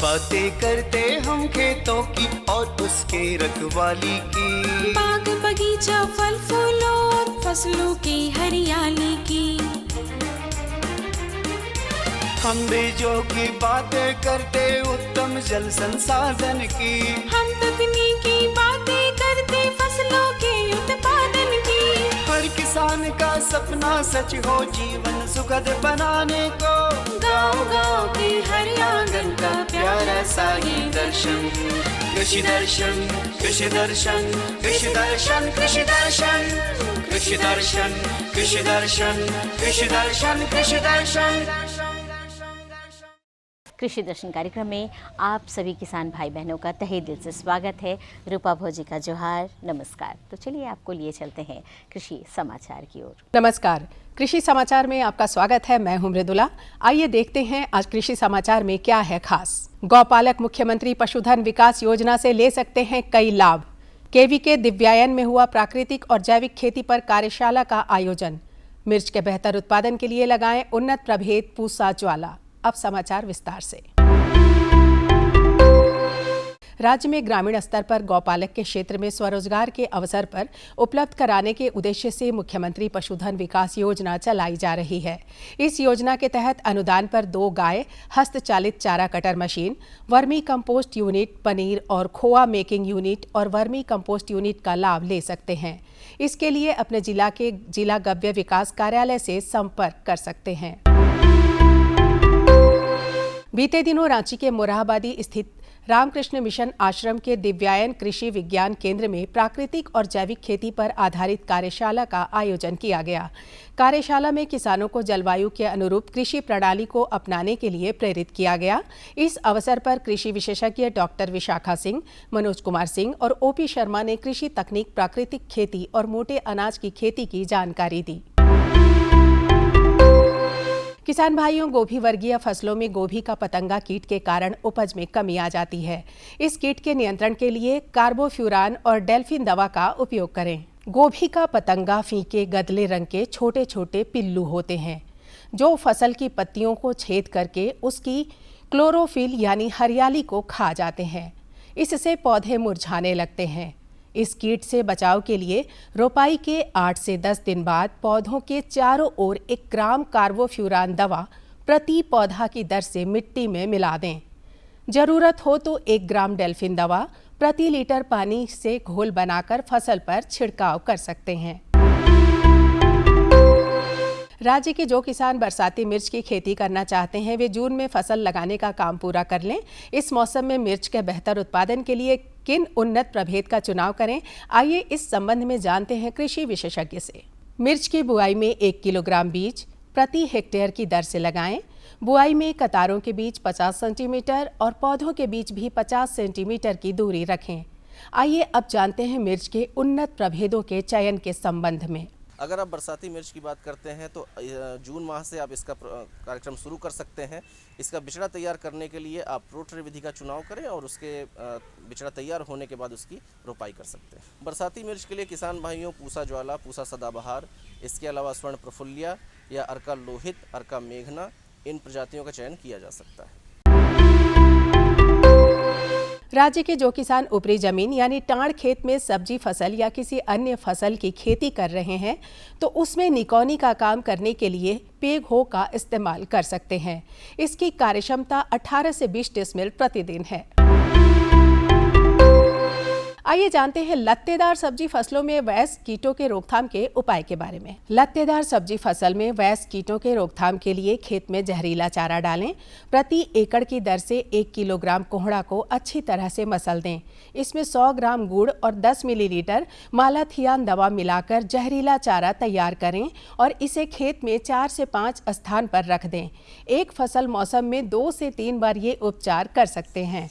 बातें करते हम खेतों की और उसके रखवाली की, बाग बगीचा फल फूलों और फसलों की हरियाली की। हम बीजों की बातें करते उत्तम जल संसाधन की, हम तकनीकी बातें करते फसलों के उत्पादन की। हर किसान का सपना सच हो जीवन सुखद बनाने को, गाँव-गाँव के हर आंगन का प्यारा सा ये दर्शन। कृषि दर्शन, कृषि दर्शन, कृषि दर्शन, कृषि दर्शन, कृषि दर्शन, कृषि दर्शन, कृषि दर्शन, कृषि दर्शन। कृषि दर्शन कार्यक्रम में आप सभी किसान भाई बहनों का तहे दिल से स्वागत है। रूपा भोजी का जोहार, नमस्कार। तो चलिए आपको लिए चलते हैं कृषि समाचार की ओर। नमस्कार, कृषि समाचार में आपका स्वागत है। मैं हूं मृदुला। आइए देखते हैं आज कृषि समाचार में क्या है खास। गौपालक मुख्यमंत्री पशुधन विकास योजना से ले सकते हैं कई लाभ। केवीके दिव्यायन में हुआ प्राकृतिक और जैविक खेती पर कार्यशाला का आयोजन। मिर्च के बेहतर उत्पादन के लिए लगाएं उन्नत प्रभेद पूसा ज्वाला। अब समाचार विस्तार से। राज्य में ग्रामीण स्तर पर गौपालक के क्षेत्र में स्वरोजगार के अवसर पर उपलब्ध कराने के उद्देश्य से मुख्यमंत्री पशुधन विकास योजना चलाई जा रही है। इस योजना के तहत अनुदान पर 2 गाय, हस्तचालित चारा cutter machine, vermi compost unit, paneer और खोआ मेकिंग यूनिट और वर्मी कंपोस्ट यूनिट का लाभ ले सकते हैं। इसके लिए अपने जिला के जिला गव्य विकास कार्यालय से संपर्क कर सकते हैं। बीते दिनों रांची के मोरहाबादी स्थित रामकृष्ण मिशन आश्रम के दिव्यायन कृषि विज्ञान केंद्र में प्राकृतिक और जैविक खेती पर आधारित कार्यशाला का आयोजन किया गया। कार्यशाला में किसानों को जलवायु के अनुरूप कृषि प्रणाली को अपनाने के लिए प्रेरित किया गया। इस अवसर पर कृषि विशेषज्ञ डॉक्टर विशाखा सिंह, मनोज कुमार सिंह और ओपी शर्मा ने कृषि तकनीक, प्राकृतिक खेती और मोटे अनाज की खेती की जानकारी दी। किसान भाइयों, गोभी वर्गीय फसलों में गोभी का पतंगा कीट के कारण उपज में कमी आ जाती है। इस कीट के नियंत्रण के लिए कार्बोफ्यूरान और डेल्फिन दवा का उपयोग करें। गोभी का पतंगा फीके गदले रंग के छोटे छोटे पिल्लू होते हैं जो फसल की पत्तियों को छेद करके उसकी क्लोरोफिल यानी हरियाली को खा जाते हैं। इससे पौधे मुरझाने लगते हैं। इस कीट से बचाव के लिए रोपाई के 8 से 10 दिन बाद पौधों के चारों ओर 1 ग्राम कार्बोफ्यूरान दवा प्रति पौधा की दर से मिट्टी में मिला दें। जरूरत हो तो 1 ग्राम डेल्फिन दवा प्रति लीटर पानी से घोल बनाकर फसल पर छिड़काव कर सकते हैं। राज्य के जो किसान बरसाती मिर्च की खेती करना चाहते हैं वे जून में फसल लगाने का काम पूरा कर लें। इस मौसम में मिर्च के बेहतर उत्पादन के लिए किन उन्नत प्रभेद का चुनाव करें, आइए इस संबंध में जानते हैं कृषि विशेषज्ञ से। मिर्च की बुआई में 1 किलोग्राम बीज प्रति हेक्टेयर की दर से लगाएं। बुआई में कतारों के बीच 50 सेंटीमीटर और पौधों के बीच भी 50 सेंटीमीटर की दूरी रखें। आइए अब जानते हैं मिर्च के उन्नत प्रभेदों के चयन के संबंध में। अगर आप बरसाती मिर्च की बात करते हैं तो जून माह से आप इसका कार्यक्रम शुरू कर सकते हैं। इसका बिचड़ा तैयार करने के लिए आप रोटरी विधि का चुनाव करें और उसके बिचड़ा तैयार होने के बाद उसकी रोपाई कर सकते हैं। बरसाती मिर्च के लिए किसान भाइयों पूसा ज्वाला, पूसा सदाबहार, इसके अलावा स्वर्ण प्रफुल्लिया या अर्का लोहित, अर्का मेघना, इन प्रजातियों का चयन किया जा सकता है। राज्य के जो किसान ऊपरी जमीन यानी टाड़ खेत में सब्जी फसल या किसी अन्य फसल की खेती कर रहे हैं तो उसमें निकौनी का काम करने के लिए पेग हो का इस्तेमाल कर सकते हैं। इसकी कार्यक्षमता 18 से 20 डेसिबल प्रतिदिन है। आइए जानते हैं लत्तेदार सब्जी फसलों में वयस्क कीटों के रोकथाम के उपाय के बारे में। लत्तेदार सब्जी फसल में वयस्क कीटों के रोकथाम के लिए खेत में जहरीला चारा डालें। प्रति एकड़ की दर से 1 किलोग्राम कोहड़ा को अच्छी तरह से मसल दें। इसमें 100 ग्राम गुड़ और 10 मिलीलीटर मालाथियान दवा मिलाकर जहरीला चारा तैयार करें और इसे खेत में 4 से 5 स्थान पर रख दें। एक फसल मौसम में 2 से 3 बार ये उपचार कर सकते हैं।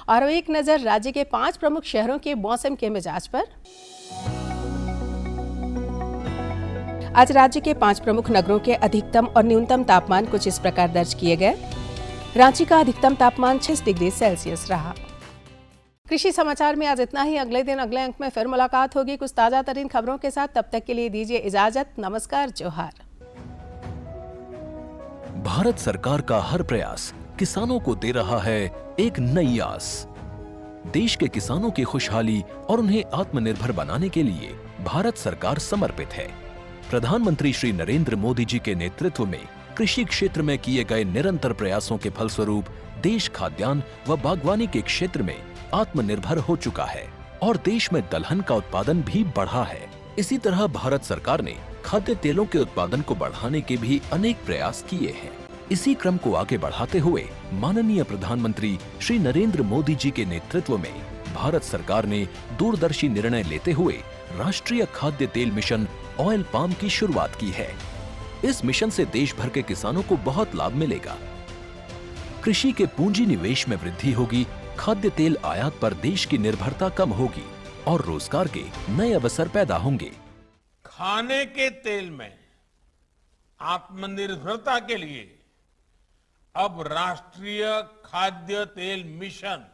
और एक नजर राज्य के 5 प्रमुख शहरों के मौसम के मिजाज पर। आज राज्य के 5 प्रमुख नगरों के अधिकतम और न्यूनतम तापमान कुछ इस प्रकार दर्ज किए गए। रांची का अधिकतम तापमान 6 डिग्री सेल्सियस रहा। कृषि समाचार में आज इतना ही। अगले दिन अगले अंक में फिर मुलाकात होगी कुछ ताजा तरीन खबरों के साथ। तब तक के लिए दीजिए इजाजत। नमस्कार, जोहार। भारत सरकार का हर प्रयास किसानों को दे रहा है एक नई आस। देश के किसानों की खुशहाली और उन्हें आत्मनिर्भर बनाने के लिए भारत सरकार समर्पित है। प्रधानमंत्री श्री नरेंद्र मोदी जी के नेतृत्व में कृषि क्षेत्र में किए गए निरंतर प्रयासों के फलस्वरूप देश खाद्यान्न व बागवानी के क्षेत्र में आत्मनिर्भर हो चुका है और देश में दलहन का उत्पादन भी बढ़ा है। इसी तरह भारत सरकार ने खाद्य तेलों के उत्पादन को बढ़ाने के भी अनेक प्रयास किए हैं। इसी क्रम को आगे बढ़ाते हुए माननीय प्रधानमंत्री श्री नरेंद्र मोदी जी के नेतृत्व में भारत सरकार ने दूरदर्शी निर्णय लेते हुए राष्ट्रीय खाद्य तेल मिशन ऑयल पाम की शुरुआत की है। इस मिशन से देश भर के किसानों को बहुत लाभ मिलेगा। कृषि के पूंजी निवेश में वृद्धि होगी, खाद्य तेल आयात पर देश की निर्भरता कम होगी और रोजगार के नए अवसर पैदा होंगे। खाने के तेल में आत्मनिर्भरता के लिए अब राष्ट्रीय खाद्य तेल मिशन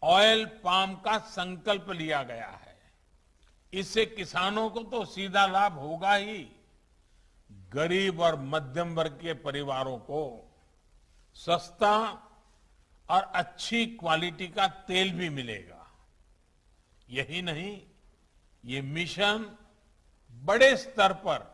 ऑयल पाम का संकल्प लिया गया है। इससे किसानों को तो सीधा लाभ होगा ही, गरीब और मध्यम वर्ग के परिवारों को सस्ता और अच्छी क्वालिटी का तेल भी मिलेगा। यही नहीं, ये मिशन बड़े स्तर पर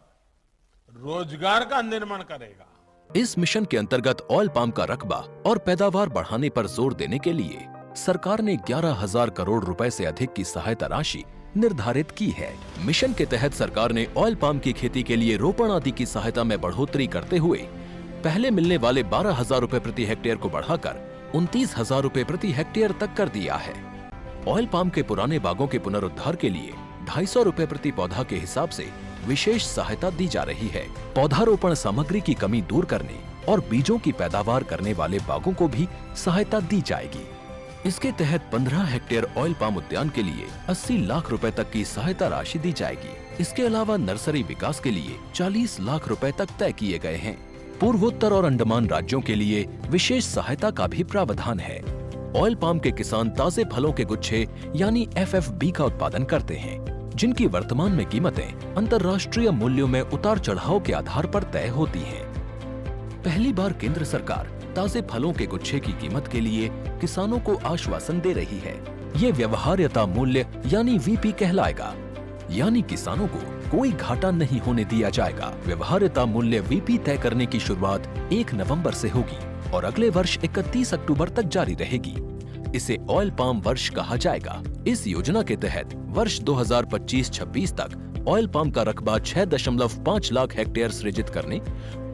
रोजगार का निर्माण करेगा। इस मिशन के अंतर्गत ऑयल पाम का रकबा और पैदावार बढ़ाने पर जोर देने के लिए सरकार ने 11,000 करोड़ रुपए से अधिक की सहायता राशि निर्धारित की है। मिशन के तहत सरकार ने ऑयल पाम की खेती के लिए रोपण आदि की सहायता में बढ़ोतरी करते हुए पहले मिलने वाले 12,000 रुपए प्रति हेक्टेयर को बढ़ाकर 29,000 रुपए प्रति हेक्टेयर तक कर दिया है। ऑयल पाम के पुराने बागों के पुनरुद्धार के लिए 250 रुपए प्रति पौधा के हिसाब से विशेष सहायता दी जा रही है। पौधारोपण सामग्री की कमी दूर करने और बीजों की पैदावार करने वाले बागों को भी सहायता दी जाएगी। इसके तहत 15 हेक्टेयर ऑयल पाम उद्यान के लिए 80 लाख रुपए तक की सहायता राशि दी जाएगी। इसके अलावा नर्सरी विकास के लिए 40 लाख रुपए तक तय किए गए हैं। पूर्वोत्तर और अंडमान राज्यों के लिए विशेष सहायता का भी प्रावधान है। ऑयल पाम के किसान ताजे फलों के गुच्छे यानी FFB का उत्पादन करते हैं, जिनकी वर्तमान में कीमतें अंतर्राष्ट्रीय मूल्यों में उतार चढ़ाव के आधार पर तय होती हैं। पहली बार केंद्र सरकार ताजे फलों के गुच्छे की कीमत के लिए किसानों को आश्वासन दे रही है। ये व्यवहार्यता मूल्य यानी VP कहलाएगा, यानी किसानों को कोई घाटा नहीं होने दिया जाएगा। व्यवहार्यता मूल्य VP तय करने की शुरुआत 1 नवंबर से होगी और अगले वर्ष 31 अक्टूबर तक जारी रहेगी। इसे ऑयल पाम वर्ष कहा जाएगा। इस योजना के तहत वर्ष 2025-26 तक ऑयल पाम का रकबा 6.5 लाख हेक्टेयर सृजित करने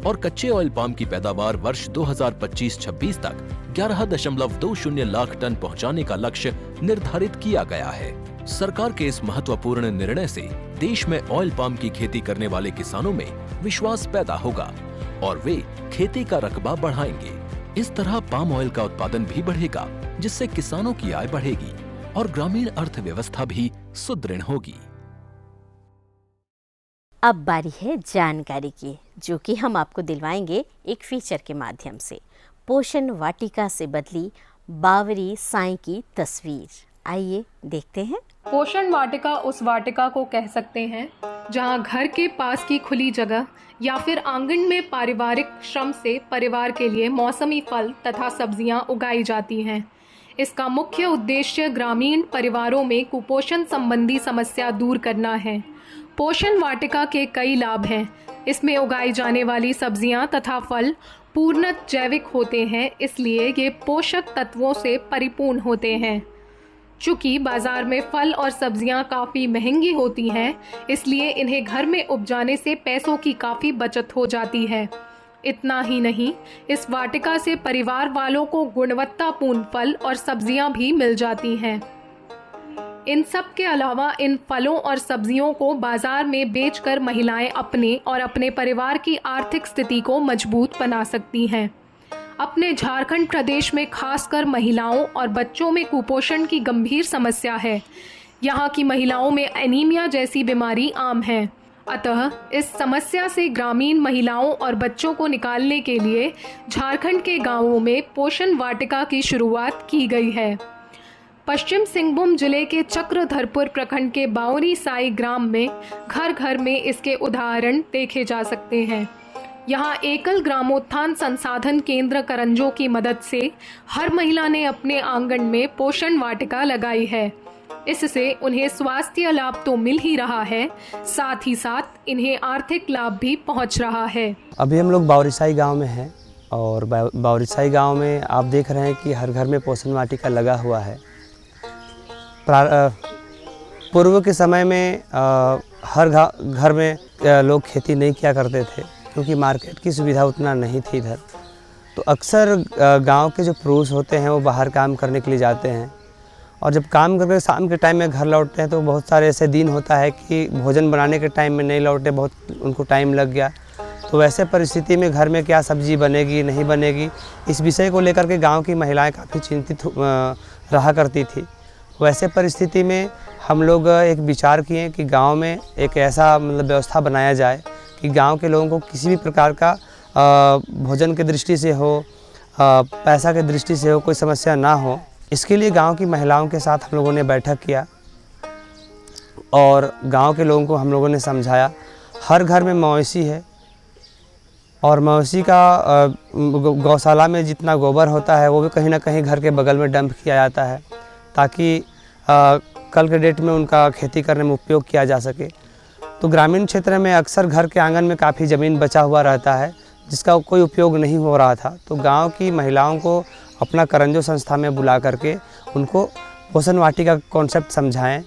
और कच्चे ऑयल पाम की पैदावार वर्ष 2025-26 तक 11.20 लाख टन पहुंचाने का लक्ष्य निर्धारित किया गया है। सरकार के इस महत्वपूर्ण निर्णय से देश में ऑयल पाम की खेती करने वाले किसानों में विश्वास पैदा होगा और वे खेती का रकबा बढ़ाएंगे। इस तरह पाम ऑयल का उत्पादन भी बढ़ेगा, जिससे किसानों की आय बढ़ेगी और ग्रामीण अर्थव्यवस्था भी सुदृढ़ होगी। अब बारी है जानकारी की, जो कि हम आपको दिलवाएंगे एक फीचर के माध्यम से। पोषण वाटिका से बदली बावरी साईं की तस्वीर। आइए देखते हैं। पोषण वाटिका उस वाटिका को कह सकते हैं जहां घर के पास की खुली जगह या फिर आंगन में पारिवारिक श्रम से परिवार के लिए मौसमी फल तथा सब्जियां उगाई जाती हैं। इसका मुख्य उद्देश्य ग्रामीण परिवारों में कुपोषण संबंधी समस्या दूर करना है। पोषण वाटिका के कई लाभ हैं। इसमें उगाई जाने वाली सब्जियां तथा फल पूर्णतः जैविक होते हैं, इसलिए ये पोषक तत्वों से परिपूर्ण होते हैं। चूँकि बाजार में फल और सब्जियां काफ़ी महंगी होती हैं, इसलिए इन्हें घर में उपजाने से पैसों की काफ़ी बचत हो जाती है। इतना ही नहीं, इस वाटिका से परिवार वालों को गुणवत्तापूर्ण फल और सब्जियां भी मिल जाती हैं। इन सब के अलावा इन फलों और सब्जियों को बाजार में बेचकर महिलाएं अपने और अपने परिवार की आर्थिक स्थिति को मजबूत बना सकती हैं। अपने झारखंड प्रदेश में खासकर महिलाओं और बच्चों में कुपोषण की गंभीर समस्या है। यहाँ की महिलाओं में एनीमिया जैसी बीमारी आम है। अतः इस समस्या से ग्रामीण महिलाओं और बच्चों को निकालने के लिए झारखंड के गांवों में पोषण वाटिका की शुरुआत की गई है। पश्चिम सिंहभूम जिले के चक्रधरपुर प्रखंड के बावरी साई ग्राम में घर घर में इसके उदाहरण देखे जा सकते हैं। यहाँ एकल ग्रामोत्थान संसाधन केंद्र करंजो की मदद से हर महिला ने अपने आंगन में पोषण वाटिका लगाई है। इससे उन्हें स्वास्थ्य लाभ तो मिल ही रहा है, साथ ही साथ इन्हें आर्थिक लाभ भी पहुंच रहा है। अभी हम लोग बावरिसाई गांव में हैं और बावरिसाई गांव में आप देख रहे हैं कि हर घर में पोषण वाटिका लगा हुआ है। पूर्व के समय में हर घर में लोग खेती नहीं किया करते थे क्योंकि मार्केट की सुविधा उतना नहीं थी इधर। तो अक्सर गांव के जो पुरुष होते हैं वो बाहर काम करने के लिए जाते हैं और जब काम करके शाम के टाइम में घर लौटते हैं तो बहुत सारे ऐसे दिन होता है कि भोजन बनाने के टाइम में नहीं लौटे, बहुत उनको टाइम लग गया। तो वैसे परिस्थिति में घर में क्या सब्जी बनेगी नहीं बनेगी, इस विषय को लेकर के गांव की महिलाएं काफ़ी चिंतित रहा करती थी। वैसे परिस्थिति में हम लोग एक विचार किए कि गांव में एक ऐसा व्यवस्था बनाया जाए कि गांव के लोगों को किसी भी प्रकार का भोजन के दृष्टि से हो, पैसा के दृष्टि से हो, कोई समस्या ना हो। इसके लिए गांव की महिलाओं के साथ हम लोगों ने बैठक किया और गांव के लोगों को हम लोगों ने समझाया। हर घर में मवेशी है और मवेशी का गौशाला में जितना गोबर होता है वो भी कहीं ना कहीं घर के बगल में डंप किया जाता है ताकि कल के डेट में उनका खेती करने में उपयोग किया जा सके। तो ग्रामीण क्षेत्र में अक्सर घर के आंगन में काफ़ी ज़मीन बचा हुआ रहता है जिसका कोई उपयोग नहीं हो रहा था। तो गांव की महिलाओं को अपना करंजो संस्था में बुला करके उनको पोषण वाटिका का कॉन्सेप्ट समझाएं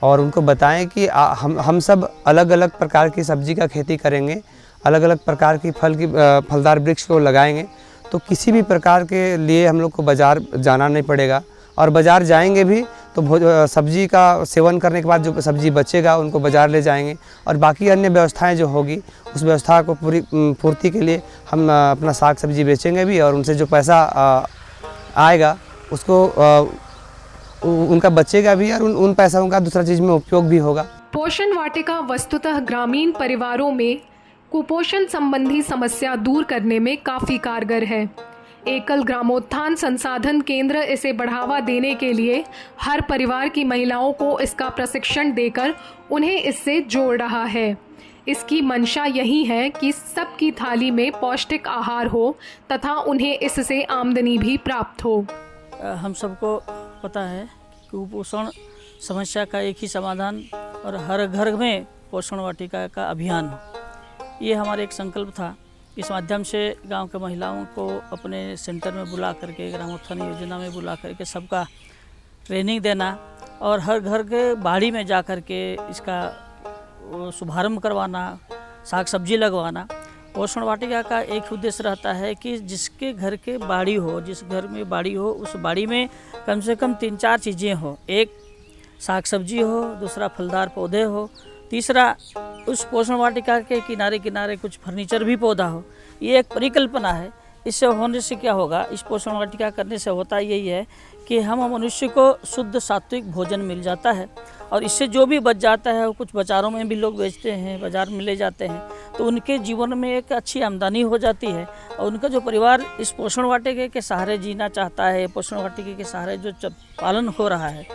और उनको बताएं कि हम सब अलग अलग प्रकार की सब्जी का खेती करेंगे, अलग अलग प्रकार की फलदार वृक्ष को लगाएंगे तो किसी भी प्रकार के लिए हम लोग को बाज़ार जाना नहीं पड़ेगा और बाज़ार जाएंगे भी तो सब्जी का सेवन करने के बाद जो सब्जी बचेगा उनको बाज़ार ले जाएंगे और बाकी अन्य व्यवस्थाएं जो होगी उस व्यवस्था को पूर्ति के लिए हम अपना साग सब्जी बेचेंगे भी और उनसे जो पैसा आएगा उसको उनका बचेगा भी और उन पैसों का दूसरा चीज़ में उपयोग भी होगा। पोषण वाटिका वस्तुतः ग्रामीण परिवारों में कुपोषण संबंधी समस्या दूर करने में काफ़ी कारगर है। एकल ग्रामोत्थान संसाधन केंद्र इसे बढ़ावा देने के लिए हर परिवार की महिलाओं को इसका प्रशिक्षण देकर उन्हें इससे जोड़ रहा है। इसकी मंशा यही है कि सबकी थाली में पौष्टिक आहार हो तथा उन्हें इससे आमदनी भी प्राप्त हो। हम सबको पता है कि कुपोषण समस्या का एक ही समाधान और हर घर में पोषण वाटिका का अभियान हो, ये हमारा एक संकल्प था। इस माध्यम से गांव के महिलाओं को अपने सेंटर में बुला करके, ग्रामोत्थान योजना में बुला करके सबका ट्रेनिंग देना और हर घर के बाड़ी में जा कर के इसका शुभारंभ करवाना, साग सब्जी लगवाना। पोषण वाटिका का एक उद्देश्य रहता है कि जिसके घर के बाड़ी हो, जिस घर में बाड़ी हो, उस बाड़ी में कम से कम 3-4 चीज़ें हो। एक साग सब्जी हो, दूसरा फलदार पौधे हो, तीसरा उस पोषण वाटिका के किनारे किनारे कुछ फर्नीचर भी पौधा हो। ये एक परिकल्पना है। इससे होने से क्या होगा, इस पोषण वाटिका करने से होता यही है कि हम मनुष्य को शुद्ध सात्विक भोजन मिल जाता है और इससे जो भी बच जाता है वो कुछ बाज़ारों में भी लोग बेचते हैं, बाज़ार में ले जाते हैं, तो उनके जीवन में एक अच्छी आमदनी हो जाती है और उनका जो परिवार इस पोषण वाटिका के सहारे जीना चाहता है, पोषण वाटिका के सहारे जो पालन हो रहा है,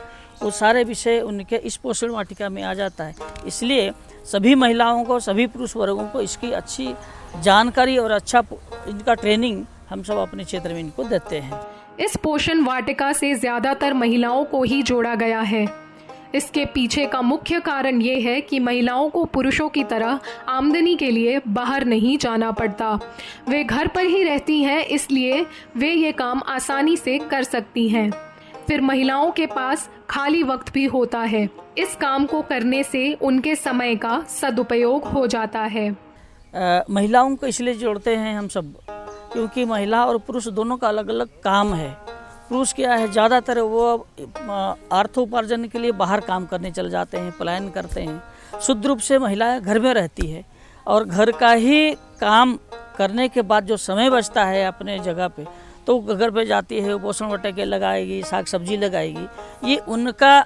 वो सारे विषय उनके इस पोषण वाटिका में आ जाता है। इसलिए सभी महिलाओं को, सभी पुरुष वर्गों को इसकी अच्छी जानकारी और अच्छा इनका ट्रेनिंग हम सब अपने क्षेत्र में इनको देते हैं। इस पोषण वाटिका से ज़्यादातर महिलाओं को ही जोड़ा गया है। इसके पीछे का मुख्य कारण ये है कि महिलाओं को पुरुषों की तरह आमदनी के लिए बाहर नहीं जाना पड़ता। वे घर पर ही रहती हैं, इसलिए वे ये काम आसानी से कर सकती हैं। फिर महिलाओं के पास खाली वक्त भी होता है। इस काम को करने से उनके समय का सदुपयोग हो जाता है। महिलाओं को इसलिए जोड़ते हैं हम सब क्योंकि महिला और पुरुष दोनों का अलग अलग काम है। पुरुष क्या है, ज़्यादातर वो अर्थोपार्जन के लिए बाहर काम करने चले जाते हैं, पलायन करते हैं। शुद्ध रूप से महिलाएं घर में रहती है और घर का ही काम करने के बाद जो समय बचता है अपने जगह पे, तो घर पे जाती है, पोषण वाटिका लगाएगी, साग सब्जी लगाएगी। ये उनका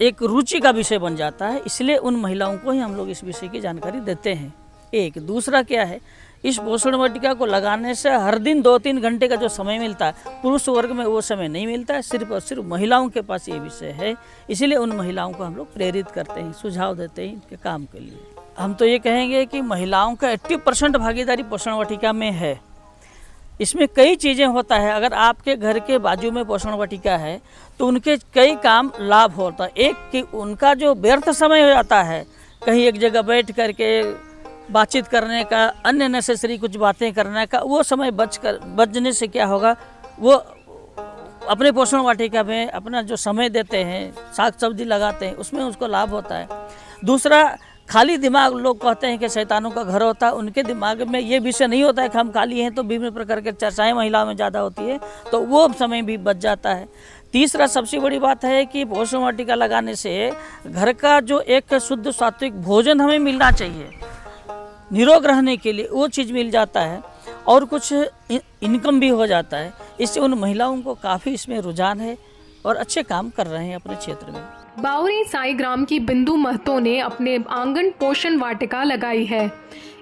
एक रुचि का विषय बन जाता है। इसलिए उन महिलाओं को ही हम लोग इस विषय की जानकारी देते हैं। एक दूसरा क्या है, इस पोषण वाटिका को लगाने से हर दिन 2-3 घंटे का जो समय मिलता है, पुरुष वर्ग में वो समय नहीं मिलता है। सिर्फ और सिर्फ महिलाओं के पास ये विषय है। इसीलिए उन महिलाओं को हम लोग प्रेरित करते हैं, सुझाव देते हैं इनके काम के लिए। हम तो ये कहेंगे कि महिलाओं का 80% भागीदारी पोषण वाटिका में है। इसमें कई चीज़ें होता है। अगर आपके घर के बाजू में पोषण वाटिका है तो उनके कई काम लाभ होता है। एक कि उनका जो व्यर्थ समय हो जाता है, कहीं एक जगह बैठ करके बातचीत करने का, अन्य नेसेसरी कुछ बातें करने का, वो समय बचने से क्या होगा, वो अपने पोषण वाटिका में अपना जो समय देते हैं, साग सब्जी लगाते हैं, उसमें उसको लाभ होता है। दूसरा, खाली दिमाग, लोग कहते हैं कि शैतानों का घर होता है, उनके दिमाग में ये विषय नहीं होता है कि हम खाली हैं, तो विभिन्न प्रकार के चर्चाएं महिलाओं में ज़्यादा होती है, तो वो समय भी बच जाता है। तीसरा सबसे बड़ी बात है कि पोषण वाटिका लगाने से घर का जो एक शुद्ध सात्विक भोजन हमें मिलना चाहिए निरोग रहने के लिए, वो चीज़ मिल जाता है और कुछ इनकम भी हो जाता है। इससे उन महिलाओं को काफ़ी इसमें रुझान है और अच्छे काम कर रहे हैं अपने क्षेत्र में। बावरी साईग्राम की बिंदु महतो ने अपने आंगन पोषण वाटिका लगाई है।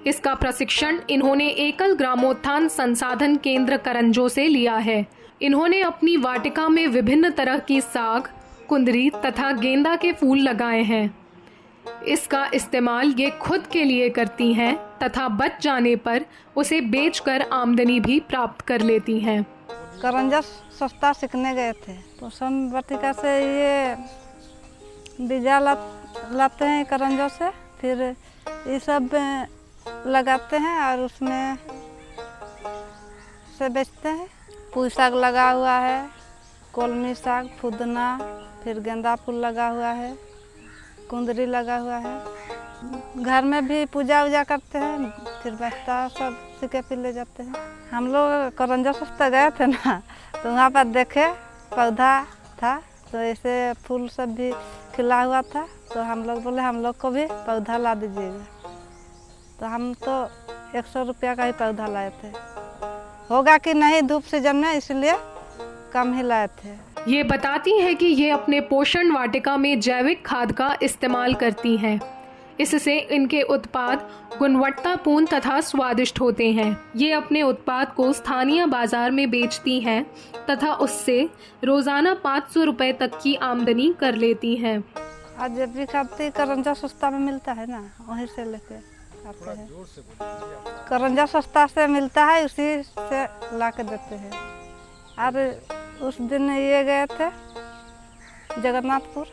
इसका प्रशिक्षण इन्होंने एकल ग्रामोत्थान संसाधन केंद्र करंजो से लिया है। इन्होंने अपनी वाटिका में विभिन्न तरह की साग, कुंदरी तथा गेंदा के फूल लगाए हैं। इसका इस्तेमाल ये खुद के लिए करती हैं तथा बच जाने पर उसे बेचकर आमदनी भी प्राप्त कर लेती हैं। करंजा सस्ता सीखने गए थे। पोषण वाटिका से ये बीजा लाते हैं करंजों से, फिर ये सब लगाते हैं और उसमें से बेचते हैं। पुई साग लगा हुआ है, कलमी साग, फुदना, फिर गेंदा फूल लगा हुआ है, कुंदरी लगा हुआ है। घर में भी पूजा वूजा करते हैं, फिर बचता सब सीखे फिर ले जाते हैं। हम लोग करंजा सस्ता गए थे ना, तो वहाँ पर देखे पौधा था, तो ऐसे फूल सब भी खिला हुआ था, तो हम लोग बोले हम लोग को भी पौधा ला दीजिएगा। तो हम तो 100 रुपया का ही पौधा लाए थे। होगा कि नहीं धूप सीजन में, इसलिए कम ही लाए थे। ये बताती हैं कि ये अपने पोषण वाटिका में जैविक खाद का इस्तेमाल करती हैं। इससे इनके उत्पाद गुणवत्तापूर्ण तथा स्वादिष्ट होते हैं। ये अपने उत्पाद को स्थानीय बाजार में बेचती हैं तथा उससे रोजाना 500 रुपए तक की आमदनी कर लेती हैं। आज जैविक खाद करंजा सस्ता में मिलता है ना, वहीं से लेके आते हैं। करंजा सस्ता से मिलता है, उसी से ला के देते हैं। और उस दिन ये गए थे जगन्नाथपुर,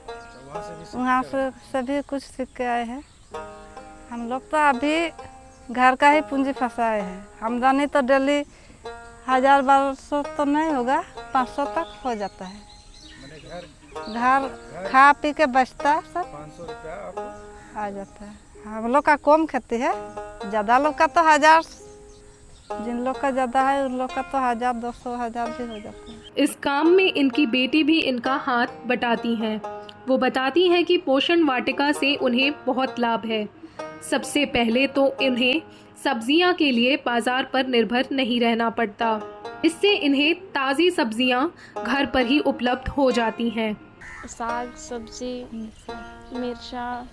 वहाँ से सभी कुछ सीख के आए हैं। हम लोग तो अभी घर का ही पूंजी फंसाए हैं। आमदनी तो डेली 1000-1200 तो नहीं होगा, 500 तक हो जाता है। घर खा पी के बचता सब 500 रुपया आ जाता है। हम लोग का कम खेती है, ज़्यादा लोग का तो 1000, जिन लोग का ज़्यादा है उन लोग का तो 1000-200 भी हो जाता है। इस काम में इनकी बेटी भी इनका हाथ बटाती हैं। वो बताती हैं कि पोषण वाटिका से उन्हें बहुत लाभ है। सबसे पहले तो इन्हें सब्जियां के लिए बाजार पर निर्भर नहीं रहना पड़ता। इससे इन्हें ताज़ी सब्जियां घर पर ही उपलब्ध हो जाती हैं। साग सब्जी, मिर्चा,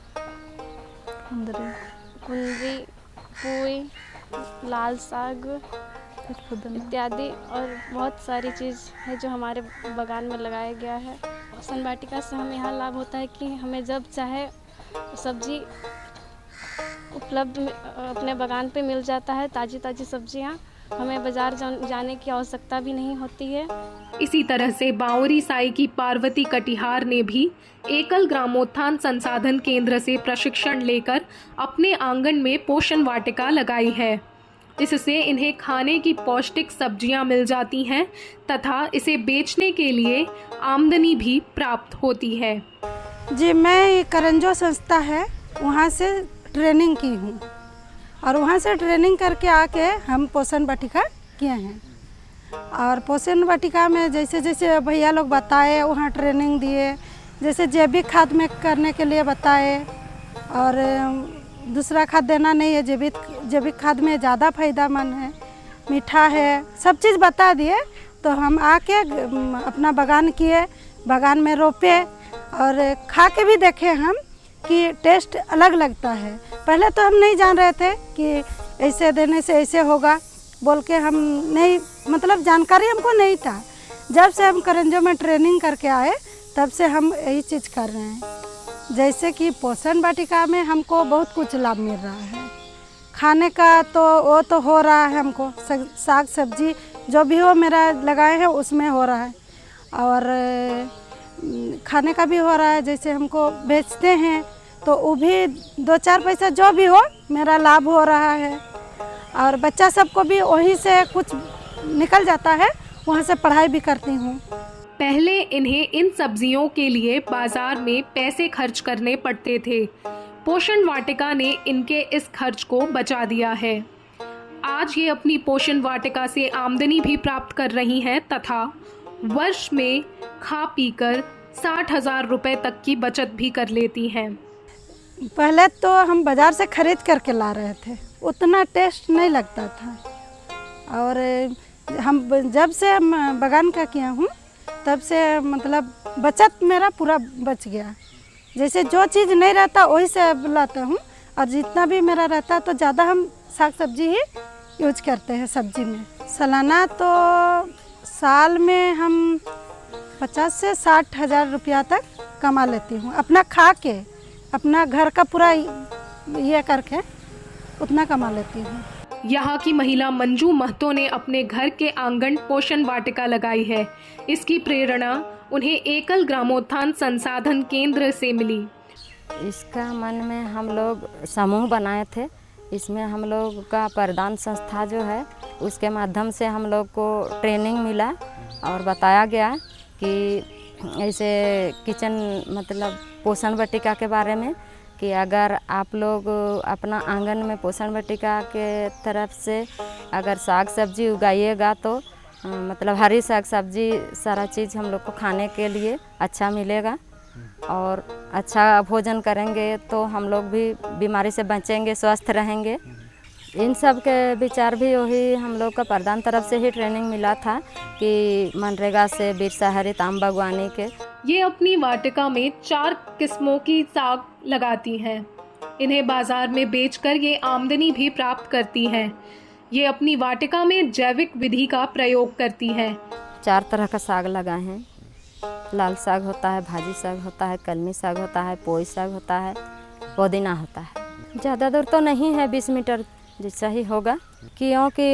कुंदरी, पुई, लाल साग इत्यादि और बहुत सारी चीज़ है जो हमारे बागान में लगाया गया है। पोषण वाटिका से हमें यहाँ लाभ होता है कि हमें जब चाहे सब्जी उपलब्ध अपने बागान पे मिल जाता है। ताज़ी ताज़ी सब्जियाँ, हमें बाज़ार जाने की आवश्यकता भी नहीं होती है। इसी तरह से बावरी साई की पार्वती कटिहार ने भी एकल ग्रामोत्थान संसाधन केंद्र से प्रशिक्षण लेकर अपने आंगन में पोषण वाटिका लगाई है। इससे इन्हें खाने की पौष्टिक सब्जियां मिल जाती हैं तथा इसे बेचने के लिए आमदनी भी प्राप्त होती है। जी, मैं करंजो संस्था है, वहाँ से ट्रेनिंग की हूँ और वहाँ से ट्रेनिंग करके आके हम पोषण वाटिका किए हैं। और पोषण वाटिका में जैसे जैसे भैया लोग बताए, वहाँ ट्रेनिंग दिए, जैसे जैविक खाद में करने के लिए बताए और दूसरा खाद देना नहीं है, जैविक खाद में ज़्यादा फायदेमंद है, मीठा है, सब चीज़ बता दिए। तो हम आके अपना बागान किए, बागान में रोपे और खा के भी देखे हम कि टेस्ट अलग लगता है। पहले तो हम नहीं जान रहे थे कि ऐसे देने से ऐसे होगा बोल के, हम नहीं, मतलब जानकारी हमको नहीं था। जब से हम करंजो में ट्रेनिंग करके आए तब से हम यही चीज़ कर रहे हैं। जैसे कि पोषण वाटिका में हमको बहुत कुछ लाभ मिल रहा है। खाने का तो वो तो हो रहा है, हमको साग सब्जी जो भी हो मेरा लगाए हैं उसमें हो रहा है, और खाने का भी हो रहा है। जैसे हमको बेचते हैं तो वो भी 2-4 पैसा जो भी हो मेरा लाभ हो रहा है, और बच्चा सबको भी वहीं से कुछ निकल जाता है, वहाँ से पढ़ाई भी करती हूँ। पहले इन्हें इन सब्जियों के लिए बाजार में पैसे खर्च करने पड़ते थे। पोषण वाटिका ने इनके इस खर्च को बचा दिया है। आज ये अपनी पोषण वाटिका से आमदनी भी प्राप्त कर रही हैं तथा वर्ष में खा पीकर 60,000 रुपए तक की बचत भी कर लेती हैं। पहले तो हम बाज़ार से खरीद करके ला रहे थे, उतना टेस्ट नहीं लगता था, और हम जब से हम बागान का किया हूँ तब से मतलब बचत मेरा पूरा बच गया। जैसे जो चीज़ नहीं रहता वही से लाता हूँ, और जितना भी मेरा रहता है तो ज़्यादा हम साग सब्जी ही यूज करते हैं सब्जी में। सालाना तो साल में हम 50 से 60,000 रुपया तक कमा लेती हूँ, अपना खा के, अपना घर का पूरा ये करके उतना कमा लेती हूँ। यहाँ की महिला मंजू महतो ने अपने घर के आंगन पोषण वाटिका लगाई है। इसकी प्रेरणा उन्हें एकल ग्रामोत्थान संसाधन केंद्र से मिली। इसका मन में हम लोग समूह बनाए थे, इसमें हम लोग का प्रदान संस्था जो है उसके माध्यम से हम लोग को ट्रेनिंग मिला और बताया गया कि ऐसे किचन मतलब पोषण वाटिका के बारे में, कि अगर आप लोग अपना आंगन में पोषण वाटिका के तरफ से अगर साग सब्जी उगाइएगा तो मतलब हरी साग सब्जी सारा चीज़ हम लोग को खाने के लिए अच्छा मिलेगा, और अच्छा भोजन करेंगे तो हम लोग भी बीमारी से बचेंगे, स्वस्थ रहेंगे। इन सब के विचार भी वही हम लोग का प्रधान तरफ से ही ट्रेनिंग मिला था कि मनरेगा से बिरसा हरित आम बागवानी के। ये अपनी वाटिका में 4 किस्मों की साग लगाती हैं। इन्हें बाजार में बेचकर ये आमदनी भी प्राप्त करती हैं। ये अपनी वाटिका में जैविक विधि का प्रयोग करती हैं। 4 तरह का साग लगाए हैं। लाल साग होता है, भाजी साग होता है, कलमी साग होता है, पोई साग होता है, पुदीना होता है। ज़्यादा दूर तो नहीं है, 20 मीटर जैसा ही होगा, क्योंकि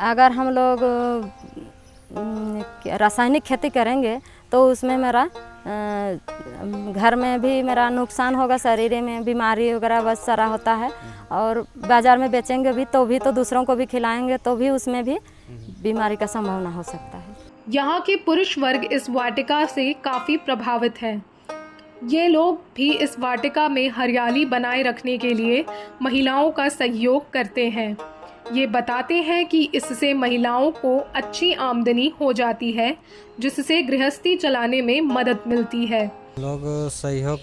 अगर हम लोग रासायनिक खेती करेंगे तो उसमें मेरा घर में भी मेरा नुकसान होगा, शरीर में बीमारी वगैरह बहुत सारा होता है, और बाज़ार में बेचेंगे भी तो दूसरों को भी खिलाएंगे तो भी उसमें भी बीमारी का संभावना हो सकता है। यहाँ के पुरुष वर्ग इस वाटिका से काफ़ी प्रभावित हैं। ये लोग भी इस वाटिका में हरियाली बनाए रखने के लिए महिलाओं का सहयोग करते हैं। ये बताते हैं कि इससे महिलाओं को अच्छी आमदनी हो जाती है, जिससे गृहस्थी चलाने में मदद मिलती है। लोग सहयोग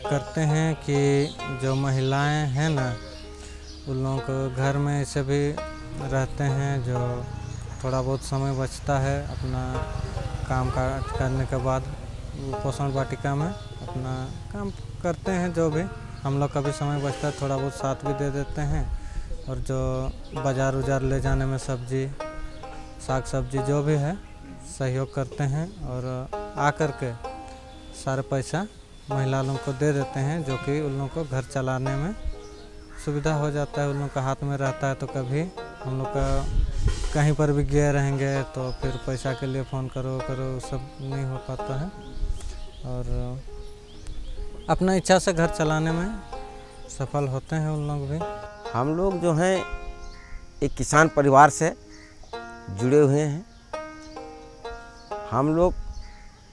करते हैं कि जो महिलाएं हैं ना, उन लोगों को घर में ऐसे भी रहते हैं, जो थोड़ा बहुत समय बचता है अपना काम काज करने के बाद पोषण वाटिका में अपना काम करते हैं। जो भी हम लोग का भी समय बचता है, थोड़ा बहुत साथ भी दे देते हैं, और जो बाज़ार उजार ले जाने में सब्जी साग सब्जी जो भी है सहयोग करते हैं, और आकर के सारे पैसा महिला लोगों को दे देते हैं, जो कि उन लोगों को घर चलाने में सुविधा हो जाता है। उन लोगों का हाथ में रहता है, तो कभी हम लोग का कहीं पर भी गए रहेंगे तो फिर पैसा के लिए फ़ोन करो सब नहीं हो पाता है, और अपना इच्छा से घर चलाने में सफल होते हैं उन लोग भी। हम लोग जो हैं एक किसान परिवार से जुड़े हुए हैं। हम लोग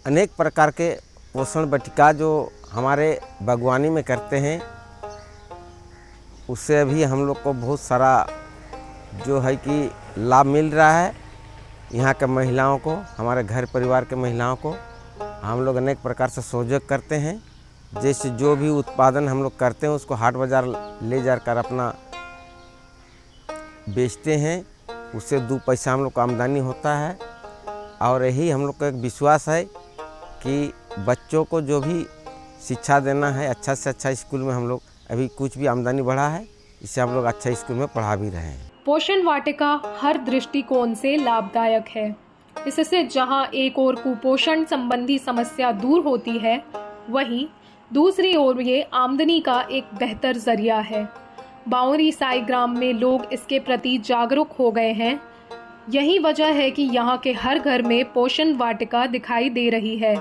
अनेक प्रकार के पोषण वाटिका जो हमारे बागवानी में करते हैं, उससे भी हम लोग को बहुत सारा जो है कि लाभ मिल रहा है। यहाँ के महिलाओं को, हमारे घर परिवार के महिलाओं को हम लोग अनेक प्रकार से सहयोग करते हैं। जैसे जो भी उत्पादन हम लोग करते हैं उसको हाट बाज़ार ले जाकर अपना बेचते हैं, उससे 2 पैसा हम लोग को आमदनी होता है। और यही हम लोग का एक विश्वास है कि बच्चों को जो भी शिक्षा देना है, अच्छा से अच्छा स्कूल में हम लोग अभी कुछ भी आमदनी बढ़ा है, इससे हम लोग अच्छा स्कूल में पढ़ा भी रहे हैं। पोषण वाटिका हर दृष्टिकोण से लाभदायक है। इससे जहां एक ओर कुपोषण संबंधी समस्या दूर होती है, वहीं दूसरी ओर ये आमदनी का एक बेहतर जरिया है। बावरी साई ग्राम में लोग इसके प्रति जागरूक हो गए हैं। यही वजह है कि यहाँ के हर घर में पोषण वाटिका दिखाई दे रही है।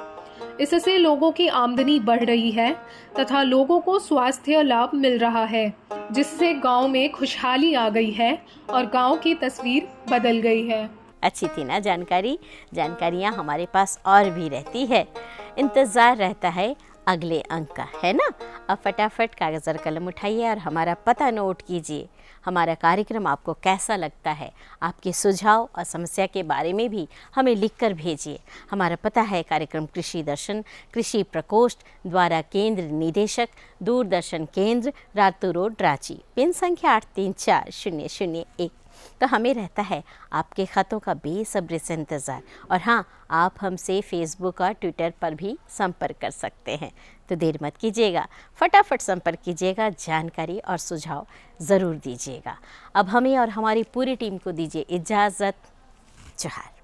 इससे लोगों की आमदनी बढ़ रही है तथा लोगों को स्वास्थ्य लाभ मिल रहा है, जिससे गांव में खुशहाली आ गई है और गांव की तस्वीर बदल गई है। अच्छी थी ना जानकारियाँ हमारे पास और भी रहती है। इंतज़ार रहता है अगले अंक का, है ना। अब फटाफट कागज़ और कलम उठाइए और हमारा पता नोट कीजिए। हमारा कार्यक्रम आपको कैसा लगता है? आपके सुझाव और समस्या के बारे में भी हमें लिखकर भेजिए। हमारा पता है कार्यक्रम कृषि दर्शन, कृषि प्रकोष्ठ द्वारा केंद्र निदेशक, दूरदर्शन केंद्र, रातू रोड, रांची, पिन संख्या 834001। तो हमें रहता है आपके ख़तों का बेसब्री से इंतज़ार। और हाँ, आप हमसे फेसबुक और ट्विटर पर भी संपर्क कर सकते हैं। तो देर मत कीजिएगा, फटाफट संपर्क कीजिएगा, जानकारी और सुझाव ज़रूर दीजिएगा। अब हमें और हमारी पूरी टीम को दीजिए इजाज़त। जोहार।